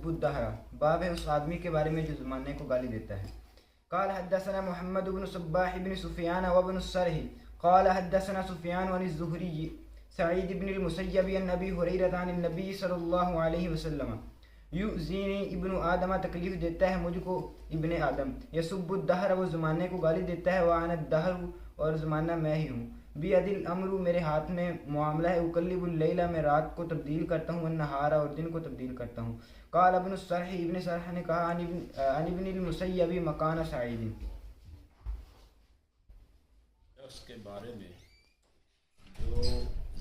یسب الدہر، باب ہے اس آدمی کے بارے میں جو زمانے کو گالی دیتا ہے۔ قال حدثنا محمد بن صباح بن سفیان وابن السرح قال حدثنا سفیان عن الزہری سعید بن المسیب عن ابی ہریرہ عن النبی صلی اللہ علیہ وسلم یؤذینی ابن آدم، تکلیف دیتا ہے مجھ کو ابن آدم، یسب الدہر، وہ زمانے کو گالی دیتا ہے، وانا الدہر، اور زمانہ میں ہی ہوں، بیدی الامر، میرے ہاتھ میں معاملہ ہے، اقلب اللیلہ، میں رات کو تبدیل کرتا ہوں، والنہار، اور دن کو تبدیل کرتا ہوں۔ قال ابن السرح، ابن سرح نے کہا، عن ابن المسیب مکان سعید۔ اس کے بارے میں جو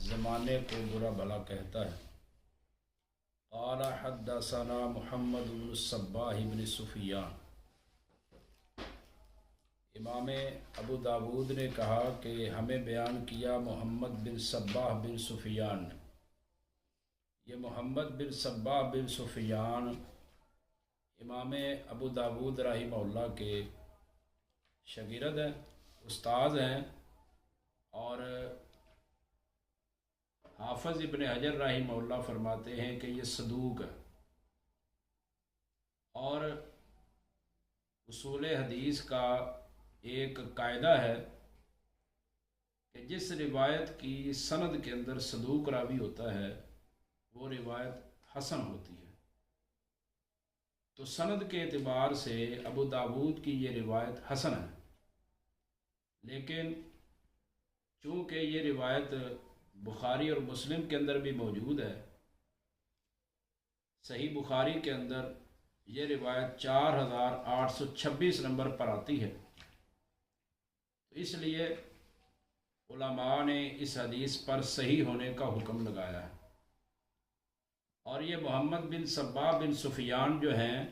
زمانے کو برا بھلا کہتا ہے۔ قال حدثنا محمد بن الصباح بن سفیان، امام ابو داود نے کہا کہ ہمیں بیان کیا محمد بن صباح بن سفیان نے۔ یہ محمد بن صباح بن سفیان امام ابو داود رحمہ اللہ کے شاگرد ہیں، استاد ہیں، اور حافظ ابن حجر رحمہ اللہ فرماتے ہیں کہ یہ صدوق ہے، اور اصول حدیث کا ایک قاعدہ ہے کہ جس روایت کی سند کے اندر صدوق راوی ہوتا ہے وہ روایت حسن ہوتی ہے۔ تو سند کے اعتبار سے ابو داود کی یہ روایت حسن ہے، لیکن چونکہ یہ روایت بخاری اور مسلم کے اندر بھی موجود ہے، صحیح بخاری کے اندر یہ روایت 4826 نمبر پر آتی ہے، تو اس لیے علماء نے اس حدیث پر صحیح ہونے کا حکم لگایا ہے۔ اور یہ محمد بن صباح بن سفیان جو ہیں،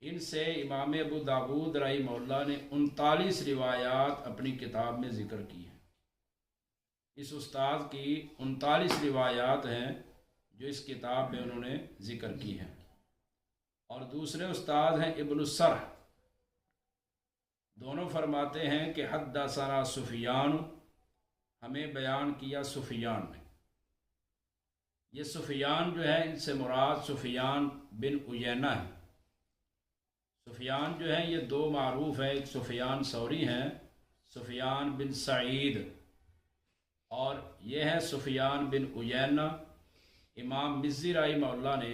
ان سے امام ابو داود رحمہ اللہ نے 39 روایات اپنی کتاب میں ذکر کی ہیں۔ اس استاد کی 39 روایات ہیں جو اس کتاب میں انہوں نے ذکر کی ہیں۔ اور دوسرے استاد ہیں ابن السرح، دونوں فرماتے ہیں کہ حدثنا سفیان، ہمیں بیان کیا سفیان نے۔ یہ سفیان جو ہے، ان سے مراد سفیان بن عیینہ ہے۔ سفیان جو ہیں یہ دو معروف ہیں، ایک سفیان ثوری ہیں، سفیان بن سعید، اور یہ ہے سفیان بن عیینہ۔ امام مزی رحمہ اللہ نے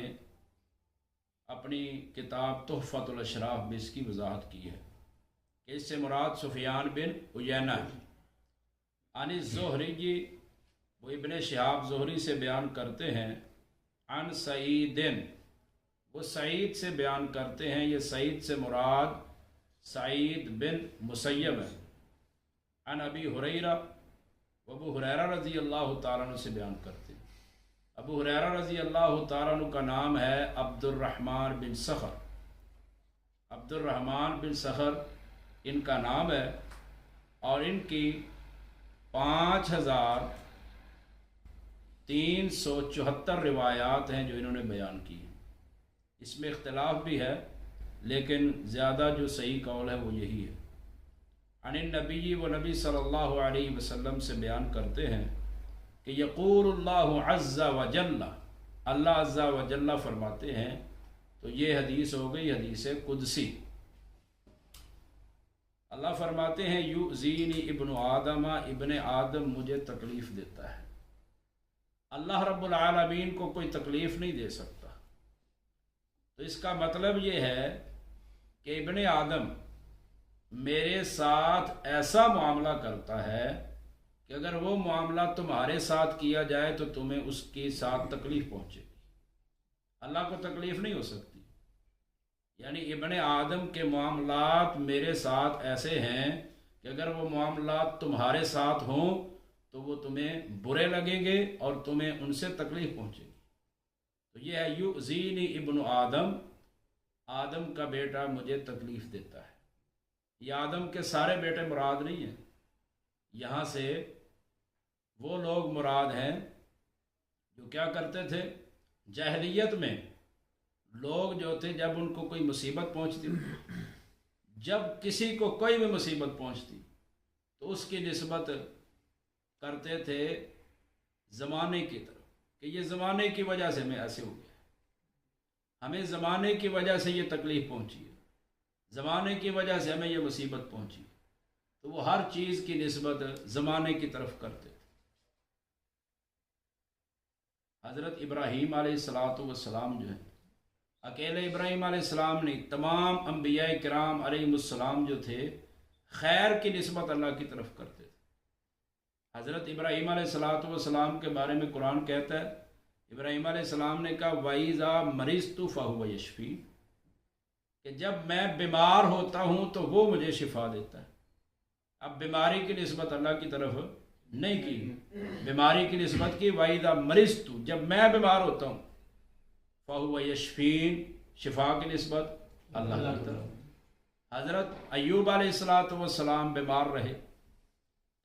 اپنی کتاب تحفۃ الاشراف میں اس کی وضاحت کی ہے کہ اس سے مراد سفیان بن عیینہ ہے۔ عن الزہری، وہ ابن شہاب زہری سے بیان کرتے ہیں، عن سعید، وہ سعید سے بیان کرتے ہیں، یہ سعید سے مراد سعید بن مسیب ہے۔ عن ابی ہریرہ، وہ ابو ہریرہ رضی اللہ تعالیٰ عنہ سے بیان کرتے ہیں۔ ابو ہریرہ رضی اللہ تعالیٰ عنہ کا نام ہے عبد الرحمن بن صخر، عبد الرحمن بن صخر ان کا نام ہے، اور ان کی 5374 روایات ہیں جو انہوں نے بیان کی ہیں۔ اس میں اختلاف بھی ہے، لیکن زیادہ جو صحیح قول ہے وہ یہی ہے۔ عن النبی، وہ نبی صلی اللہ علیہ وسلم سے بیان کرتے ہیں کہ یقول اللہ عز وجل، اللہ عز وجل فرماتے ہیں، تو یہ حدیث ہو گئی حدیث قدسی۔ اللہ فرماتے ہیں یؤذینی ابن آدم، ابن آدم مجھے تکلیف دیتا ہے۔ اللہ رب العالمین کو کوئی تکلیف نہیں دے سکتا، تو اس کا مطلب یہ ہے کہ ابن آدم میرے ساتھ ایسا معاملہ کرتا ہے کہ اگر وہ معاملہ تمہارے ساتھ کیا جائے تو تمہیں اس کے ساتھ تکلیف پہنچے گی، اللہ کو تکلیف نہیں ہو سکتی۔ یعنی ابن آدم کے معاملات میرے ساتھ ایسے ہیں کہ اگر وہ معاملات تمہارے ساتھ ہوں تو وہ تمہیں برے لگیں گے اور تمہیں ان سے تکلیف پہنچے گی۔ تو یہ ہے یؤذینی ابن آدم، آدم کا بیٹا مجھے تکلیف دیتا ہے۔ یہ آدم کے سارے بیٹے مراد نہیں ہیں، یہاں سے وہ لوگ مراد ہیں جو کیا کرتے تھے جاہلیت میں۔ لوگ جو تھے جب ان کو کوئی مصیبت پہنچتی، جب کسی کو کوئی بھی مصیبت پہنچتی تو اس کی نسبت کرتے تھے زمانے کی طرف کہ یہ زمانے کی وجہ سے میں ایسے ہو گیا۔ ہمیں زمانے کی وجہ سے یہ تکلیف پہنچی ہے، زمانے کی وجہ سے ہمیں یہ مصیبت پہنچی، تو وہ ہر چیز کی نسبت زمانے کی طرف کرتے تھے۔ حضرت ابراہیم علیہ السلام جو ہے، اکیلے ابراہیم علیہ السلام نہیں، تمام انبیاء کرام علیہ السلام جو تھے خیر کی نسبت اللہ کی طرف کرتے تھے۔ حضرت ابراہیم علیہ السلام کے بارے میں قرآن کہتا ہے، ابراہیم علیہ السلام نے کہا وَإِذَا مَرِضْتُ فَهُوَ يَشْفِينِ، کہ جب میں بیمار ہوتا ہوں تو وہ مجھے شفا دیتا ہے۔ اب بیماری کی نسبت اللہ کی طرف نہیں کی، بیماری کی نسبت کی وَإِذَا مَرِضْتُ، جب میں بیمار ہوتا ہوں، فَهُوَ يَشْفِينِ، شفا کی نسبت اللہ کی طرف۔ حضرت ایوب علیہ السلام بیمار رہے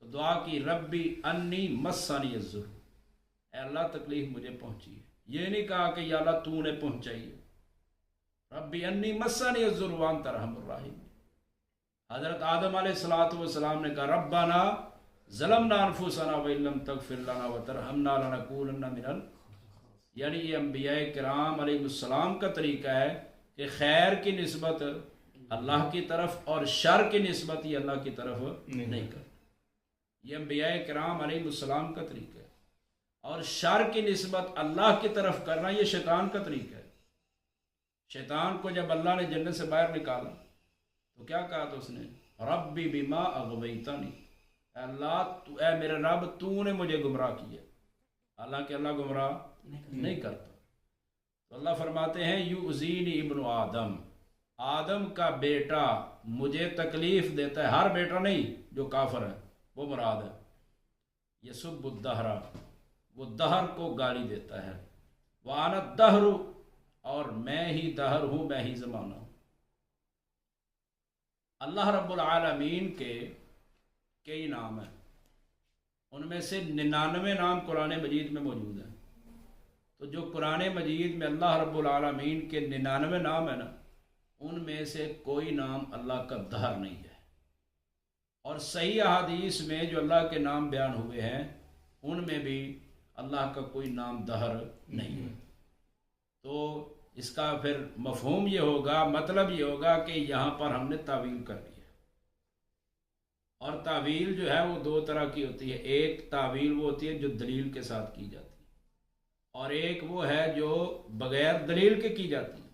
تو دعا کی ربی انی مسنی الضر، اے اللہ تکلیف مجھے پہنچی ہے، یہ نہیں کہا کہ یا اللہ تو نے پہنچائی ہے، ربی انی مسنی الضر وانت ارحم الراحمین۔ حضرت آدم علیہ السلام نے کہا ربنا ظلمنا انفسنا وان لم تغفر لنا وترحمنا لنکونن من یعنی یہ انبیاء کرام علیہ السلام کا طریقہ ہے کہ خیر کی نسبت اللہ کی طرف اور شر کی نسبت یہ اللہ کی طرف نہیں کرتے۔ یہ انبیاء کرام علیہ السلام کا طریقہ ہے، اور شر کی نسبت اللہ کی طرف کرنا یہ شیطان کا طریقہ ہے۔ شیطان کو جب اللہ نے جنت سے باہر نکالا تو کیا کہا تھا اس نے، ربی بما اغویتنی، اے اللہ اے میرے رب تو نے مجھے گمراہ کیا، حالانکہ اللہ گمراہ نہیں کرتا۔ تو اللہ فرماتے ہیں یؤذینی ابن آدم، آدم کا بیٹا مجھے تکلیف دیتا ہے، ہر بیٹا نہیں جو کافر ہے وہ مراد ہے، یسب الدہر، وہ دہر کو گالی دیتا ہے، وانا الدہر، اور میں ہی دہر ہوں، میں ہی زمانہ ہوں۔ اللہ رب العالمین کے کئی نام ہیں، ان میں سے 99 نام قرآن مجید میں موجود ہیں۔ تو جو قرآن مجید میں اللہ رب العالمین کے 99 نام ہیں نا، ان میں سے کوئی نام اللہ کا دہر نہیں ہے، اور صحیح احادیث میں جو اللہ کے نام بیان ہوئے ہیں ان میں بھی اللہ کا کوئی نام دہر نہیں ہے۔ تو اس کا پھر مفہوم یہ ہوگا، مطلب یہ ہوگا کہ یہاں پر ہم نے تعویل کر دی ہے، اور تعویل جو ہے وہ دو طرح کی ہوتی ہے، ایک تعویل وہ ہوتی ہے جو دلیل کے ساتھ کی جاتی ہے، اور ایک وہ ہے جو بغیر دلیل کے کی جاتی ہے۔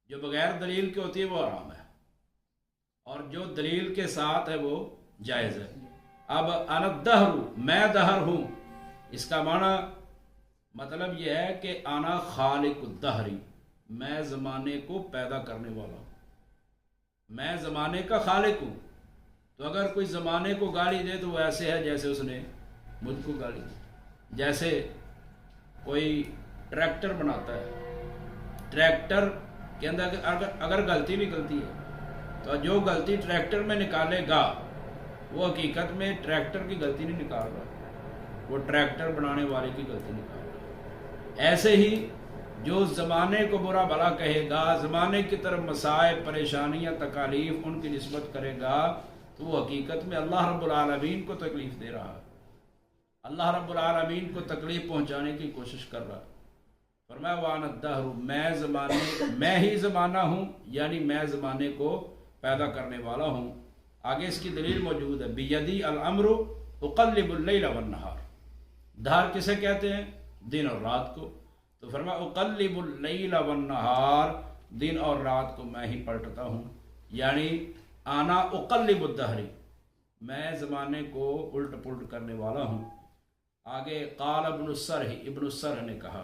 جو بغیر دلیل کے ہوتی ہے وہ حرام ہے، اور جو دلیل کے ساتھ ہے وہ جائز ہے۔ اب انا الدہر، میں دہر ہوں، اس کا معنی مطلب یہ ہے کہ انا خالق الدہری، میں زمانے کو پیدا کرنے والا ہوں، میں زمانے کا خالق ہوں۔ تو اگر کوئی زمانے کو گالی دے تو وہ ایسے ہے جیسے اس نے مجھ کو گالی دی۔ جیسے کوئی ٹریکٹر بناتا ہے، ٹریکٹر کے اندر اگر غلطی نکلتی ہے تو جو غلطی ٹریکٹر میں نکالے گا وہ حقیقت میں ٹریکٹر کی غلطی نہیں نکال رہا، وہ ٹریکٹر بنانے والے کی غلطی نکال رہا۔ ایسے ہی جو زمانے کو برا بھلا کہے گا، زمانے کی طرف مسائب، پریشانیاں، تکالیف ان کی نسبت کرے گا، تو وہ حقیقت میں اللہ رب العالمین کو تکلیف دے رہا ہے، اللہ رب العالمین کو تکلیف پہنچانے کی کوشش کر رہا ہے۔ فرمایا وانا الدہر، میں ہی زمانہ ہوں، یعنی میں زمانے کو پیدا کرنے والا ہوں۔ آگے اس کی دلیل موجود ہے، بیدی الامر اقلب اللیل والنہار، دہر کسے کہتے ہیں؟ دن اور رات کو۔ تو فرمایا اقلب اللیل والنہار، دن اور رات کو میں ہی پلٹتا ہوں، یعنی آنا اقلب الدہری، میں زمانے کو الٹ پلٹ کرنے والا ہوں۔ آگے قال ابن السرح، ابن السرح نے کہا،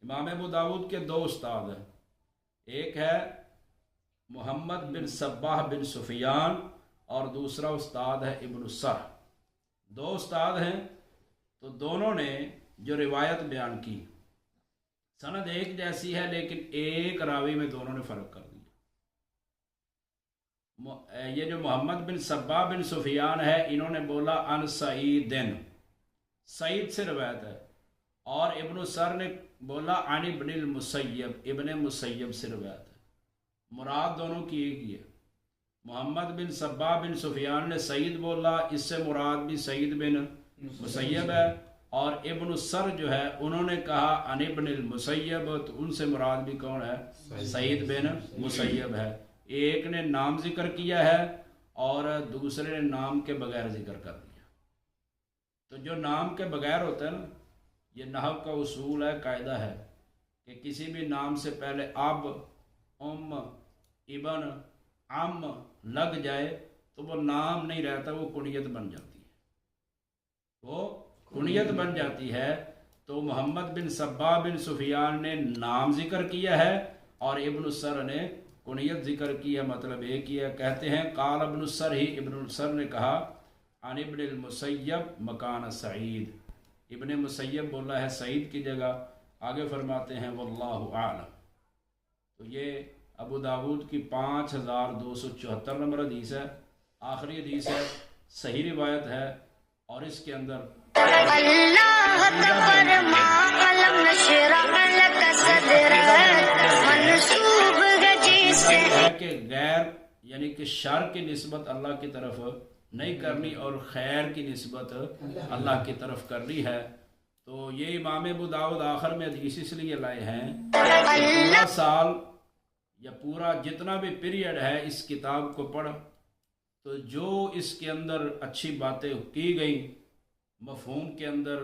امام ابو داود کے دو استاد ہیں، ایک ہے محمد بن صباح بن سفیان اور دوسرا استاد ہے ابن السرح، دو استاد ہیں۔ تو دونوں نے جو روایت بیان کی سند ایک جیسی ہے، لیکن ایک راوی میں دونوں نے فرق کر دیا۔ یہ جو محمد بن صباح بن سفیان ہے، انہوں نے بولا ان سعیدن، سعید سے روایت ہے، اور ابن السر نے بولا عن ابن المسیب، ابن مسیب سے روایت ہے۔ مراد دونوں کی ایک ہی ہے۔ محمد بن صباح بن سفیان نے سعید بولا، اس سے مراد بھی سعید بن مسیب ہے، اور ابن السر جو ہے انہوں نے کہا عن ابن المسیب، تو ان سے مراد بھی کون ہے؟ سعید بن مسیب ہے۔ ایک نے نام ذکر کیا ہے اور دوسرے نے نام کے بغیر ذکر کر دیا۔ تو جو نام کے بغیر ہوتا ہے نا، یہ نحو کا اصول ہے، قاعدہ ہے کہ کسی بھی نام سے پہلے اب، ام، ابن، عم لگ جائے تو وہ نام نہیں رہتا، وہ کنیت بن جاتی ہے، وہ کنیت بن جاتی ہے۔ تو محمد بن صبا بن سفیان نے نام ذکر کیا ہے اور ابن السر نے کنیت ذکر کی ہے، مطلب ایک ہی ہے۔ کہتے ہیں قال ابن السر ہی، ابن السر نے کہا عن ابن المسیب مکان سعید، ابن مسیب بولا ہے سعید کی جگہ۔ آگے فرماتے ہیں واللہ اعلم۔ تو یہ ابو داود کی 5274 نمبر حدیث ہے، آخری حدیث ہے، صحیح روایت ہے، اور اس کے اندر اللہ تفرما قلم نشرح لک صدرک منصوب گجی سے ہے کہ غیر یعنی کہ شر کی نسبت اللہ کی طرف نہیں کرنی اور خیر کی نسبت اللہ کی طرف کرنی ہے۔ تو یہ امام ابو داؤد آخر میں حدیث اس لیے لائے ہیں کہ پورا سال یا پورا جتنا بھی پیریڈ ہے اس کتاب کو پڑھ، تو جو اس کے اندر اچھی باتیں کی گئیں، مفہوم کے اندر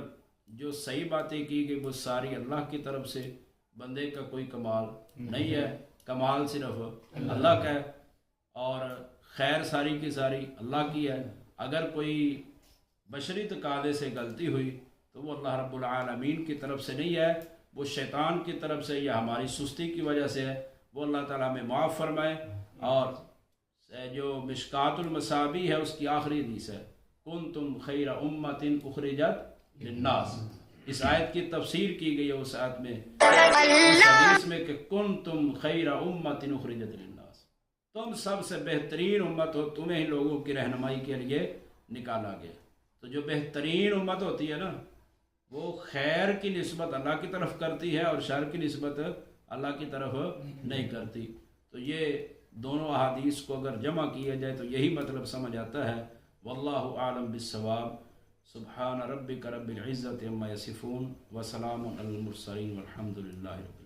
جو صحیح باتیں کی گئی، وہ ساری اللہ کی طرف سے، بندے کا کوئی کمال نہیں ہے، کمال صرف اللہ کا ہے، اور خیر ساری کی ساری اللہ کی ہے۔ اگر کوئی بشری تقاضے سے غلطی ہوئی تو وہ اللہ رب العالمین کی طرف سے نہیں ہے، وہ شیطان کی طرف سے یا ہماری سستی کی وجہ سے ہے، وہ اللہ تعالیٰ میں معاف فرمائے۔ اور جو مشکات المصابیح ہے اس کی آخری حدیث ہے کنتم خیر امت اخرجت للناس، اس آیت کی تفسیر کی گئی ہے اس آیت میں، اس حدیث میں کہ کنتم خیر امت اخرجت للناس، تم سب سے بہترین امت ہو، تمہیں ہی لوگوں کی رہنمائی کے لیے نکالا گیا۔ تو جو بہترین امت ہوتی ہے نا، وہ خیر کی نسبت اللہ کی طرف کرتی ہے اور شر کی نسبت اللہ کی طرف نہیں کرتی۔ تو یہ دونوں احادیث کو اگر جمع کیا جائے تو یہی مطلب سمجھ آتا ہے۔ واللہ اعلم بالصواب۔ سبحان ربک رب العزت عما یصفون وسلام علی المرسلین والحمد للہ رب العالمین۔